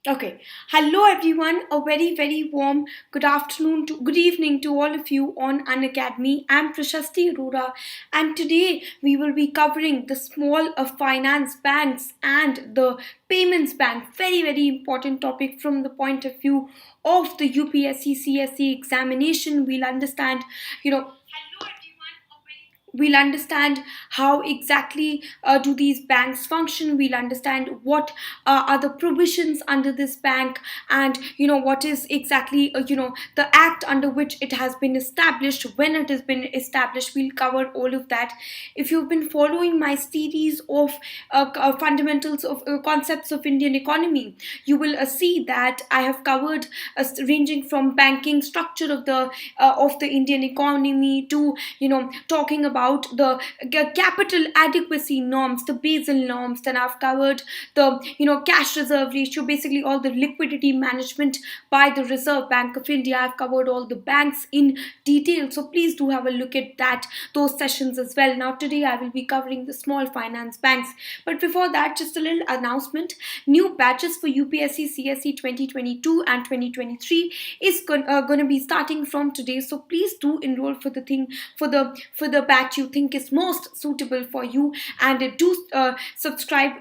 Okay. Hello everyone. A very warm good evening to all of you on Unacademy. I'm Prashasti Arora, and today we will be covering the small finance banks and the payments bank. Very important topic from the point of view of the UPSC CSE examination. We'll understand how exactly do these banks function. We'll understand what are the provisions under this bank, and what is exactly the act under which it has been established, when it has been established. We'll cover all of that. If you've been following my series of fundamentals of concepts of Indian economy, you will see that I have covered ranging from banking structure of the Indian economy to talking about the capital adequacy norms, the Basel norms. Then I've covered the cash reserve ratio, basically all the liquidity management by the Reserve Bank of India. I've covered all the banks in detail, so please do have a look at those sessions as well. Now today I will be covering the small finance banks, but before that, just a little announcement. New batches for UPSC CSE 2022 and 2023 is going to be starting from today, so please do enroll for the batch you think is most suitable for you, and do subscribe.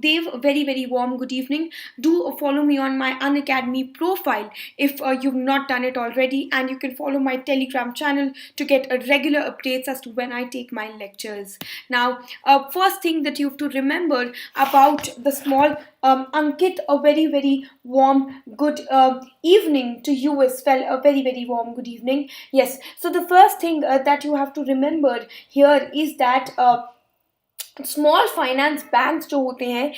Dave, very warm good evening. Do follow me on my Unacademy profile if you've not done it already, and you can follow my Telegram channel to get regular updates as to when I take my lectures. Now, first thing that you have to remember about the small Ankit, a very warm good evening to you as well. A very warm good evening. Yes, so the first thing that you have to remember here is that small finance banks जो होते हैं,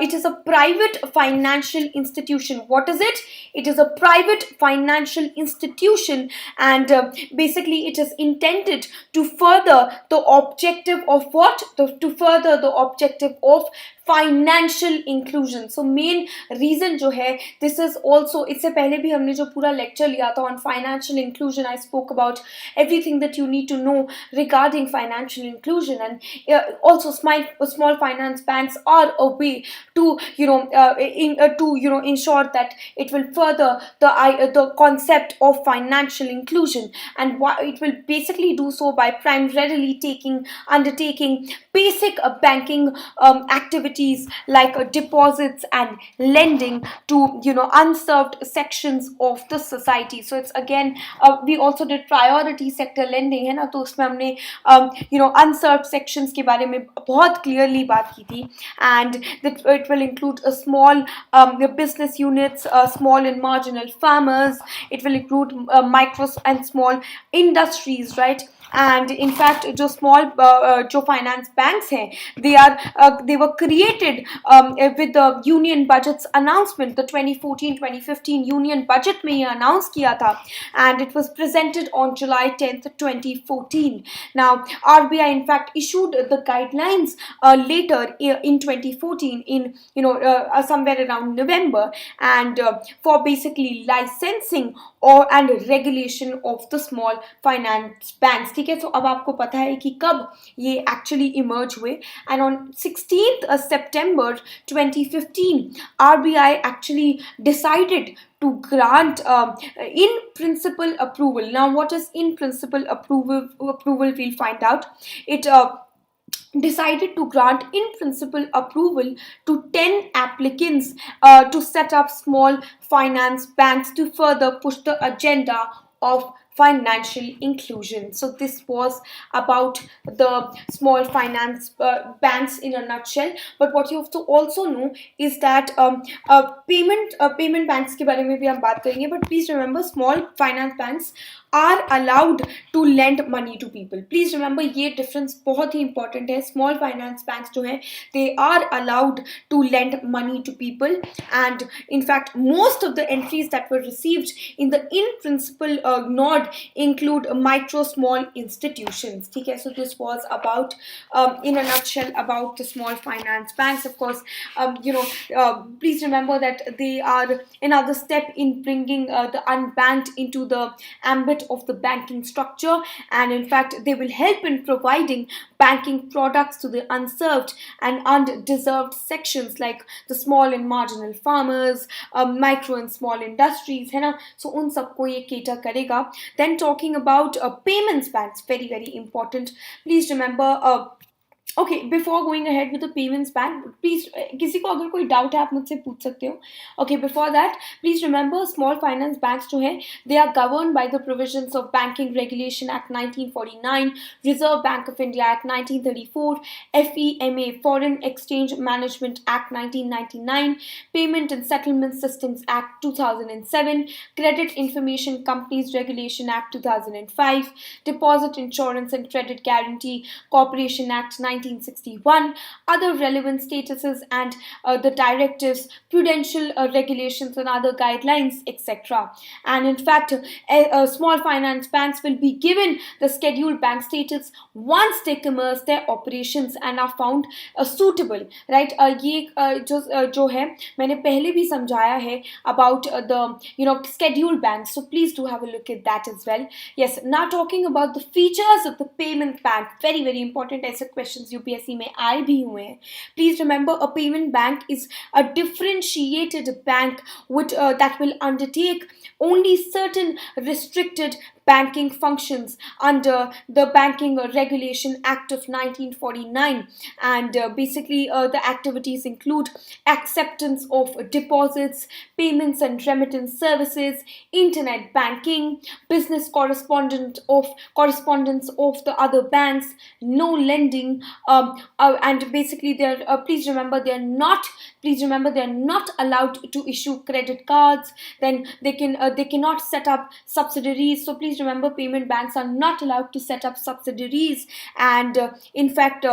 it is a private financial institution. What is it? It is a private financial institution, and basically it is intended to further the objective of what? To further the objective of financial inclusion. So main reason जो है, this is also, इससे पहले भी हमने जो पूरा lecture लिया था on financial inclusion, I spoke about everything that you need to know regarding financial inclusion, and also small finance banks are a way to ensure that it will further the concept of financial inclusion, and it will basically do so by primarily undertaking basic banking activities like deposits and lending to unserved sections of the society. So it's again, we also did priority sector lending है ना, तो उसमें हमने unserved sections के बारे में बहुत clearly बात की थी, and that it will include a small business units, small and marginal farmers. It will include micro and small industries, right? And in fact जो small जो finance banks हैं, they were created with the union budget's announcement. The 2014-2015 union budget में ये announce किया था, and it was presented on July 10th 2014. Now RBI in fact issued the guidelines later in 2014, in somewhere around November, and for basically licensing and regulation of the small finance banks. ठीक है, तो अब आपको पता है कि कब ये एक्चुअली इमर्ज हुए, and on 16th September 2015 RBI actually decided to grant in principle approval. Now what is in principle approval? We'll find out. It decided to grant in principle approval to 10 applicants to set up small finance banks to further push the agenda of financial inclusion. So this was about the small finance banks in a nutshell. But what you have to also know is that payment banks के बारे में भी हम बात करेंगे. But please remember, small finance banks are allowed to lend money to people. Please remember, ये difference बहुत ही important है. Small finance banks जो हैं, they are allowed to lend money to people, and in fact most of the entries that were received in the in principle nod include micro small institutions. Okay, so this was about in a nutshell about the small finance banks. Of course, please remember that they are another step in bringing the unbanked into the ambit of the banking structure, and in fact they will help in providing banking products to the unserved and undeserved sections like the small and marginal farmers, micro and small industries, है ना. So उन सबको ये cater करेगा. Then talking about payments banks, very very important. Please remember okay, before going ahead with the payments bank, please किसी को अगर कोई doubt है आप मुझसे पूछ सकते हो. Okay, before that, please remember small finance banks जो है, they are governed by the provisions of Banking Regulation Act 1949, Reserve Bank of India Act 1934, FEMA Foreign Exchange Management Act 1999, Payment and Settlement Systems Act 2007, Credit Information Companies Regulation Act 2005, Deposit Insurance and Credit Guarantee Corporation Act 1961, other relevant statuses and the directives, prudential regulations and other guidelines, etc. And in fact, small finance banks will be given the scheduled bank status once they commence their operations and are found suitable, right? ये जो है मैंने पहले भी समझाया है about the scheduled banks, so please do have a look at that as well. Yes, now talking about the features of the payment bank, very very important. ऐसे questions UPSC में आए भी हुए हैं. Please remember, a payment bank is a differentiated bank that will undertake only certain restricted banking functions under the Banking Regulation Act of 1949, and basically the activities include acceptance of deposits, payments and remittance services, internet banking, business correspondence of the other banks, no lending, and basically please remember they are not allowed to issue credit cards. Then they cannot set up subsidiaries. So please remember, payment banks are not allowed to set up subsidiaries, and in fact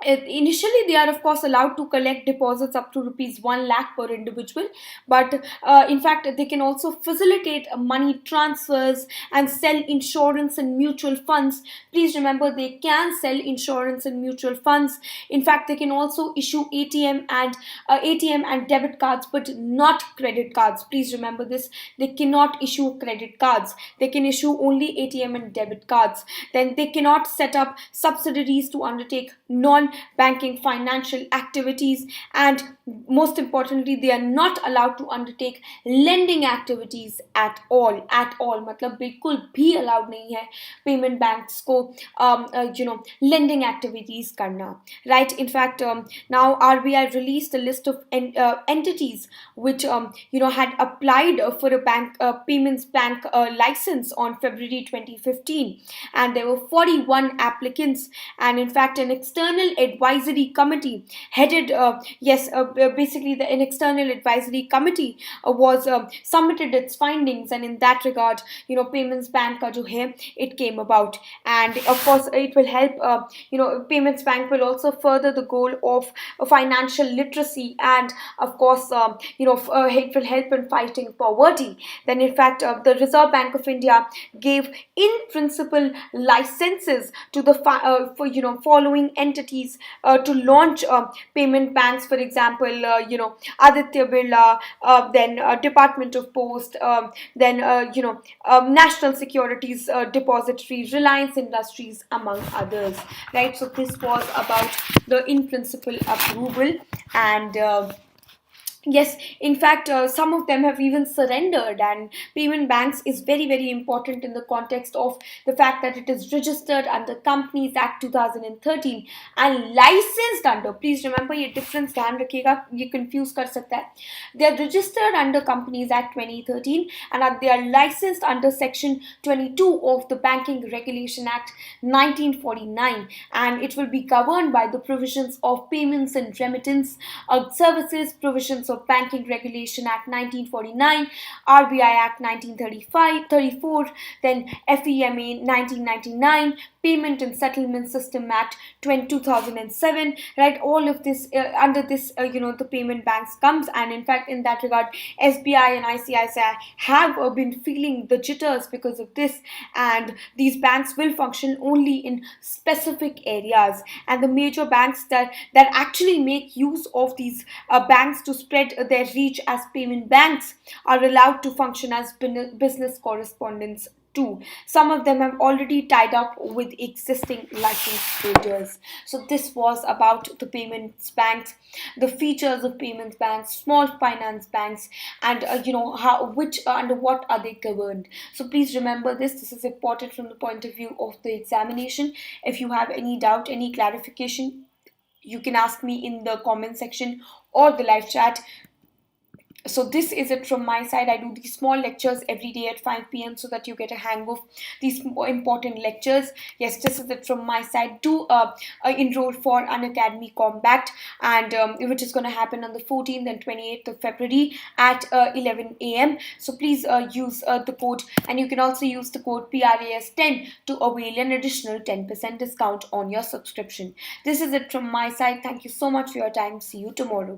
initially they are of course allowed to collect deposits up to rupees 1 lakh per individual, but in fact they can also facilitate money transfers and sell insurance and mutual funds. Please remember, they can sell insurance and mutual funds. In fact, they can also issue ATM and debit cards, but not credit cards. Please remember this, they cannot issue credit cards, they can issue only ATM and debit cards. Then they cannot set up subsidiaries to undertake non-banking financial activities, and most importantly they are not allowed to undertake lending activities at all. मतलब बिल्कुल भी allowed नहीं है payment banks को lending activities करना, right? In fact, now RBI released a list of entities which had applied for a payments bank license on February 2015, and there were 41 applicants, and in fact an external advisory committee headed basically an external advisory committee was submitted its findings, and in that regard payments bank ka jo hai, it came about. And of course it will help payments bank will also further the goal of financial literacy, and of course it will help in fighting poverty. Then in fact the Reserve Bank of India gave in principle licenses to the following entities to launch payment banks. For example, Aditya Birla, then Department of Post, then National Securities Depository, Reliance Industries, among others, right? So this was about the in principle approval, and yes, in fact, some of them have even surrendered, and payment banks is very, very important in the context of the fact that it is registered under Companies Act 2013 and licensed under, please remember ये difference ध्यान रखिएगा, ये confuse कर सकता है. They are registered under Companies Act 2013 and they are licensed under Section 22 of the Banking Regulation Act 1949, and it will be governed by the provisions of payments and remittance services, provisions of Banking Regulation Act 1949, RBI Act 1934, then FEMA 1999, Payment and Settlement System Act 2007, right? All of this under this the payment banks comes, and in fact in that regard SBI and ICICI have been feeling the jitters because of this, and these banks will function only in specific areas, and the major banks that actually make use of these banks to spread their reach as payment banks are allowed to function as business correspondents too. Some of them have already tied up with existing license holders. So this was about the payments banks, the features of payments banks, small finance banks, and how which under what are they governed. So please remember this. This is important from the point of view of the examination. If you have any doubt, any clarification, you can ask me in the comment section or the live chat. So this is it from my side. I do these small lectures every day at 5 p.m. so that you get a hang of these more important lectures. Yes, this is it from my side. Do enroll for Unacademy Compact, and which is going to happen on the 14th and 28th of February at 11 a.m. So please use the code, and you can also use the code PRAS10 to avail an additional 10% discount on your subscription. This is it from my side. Thank you so much for your time. See you tomorrow.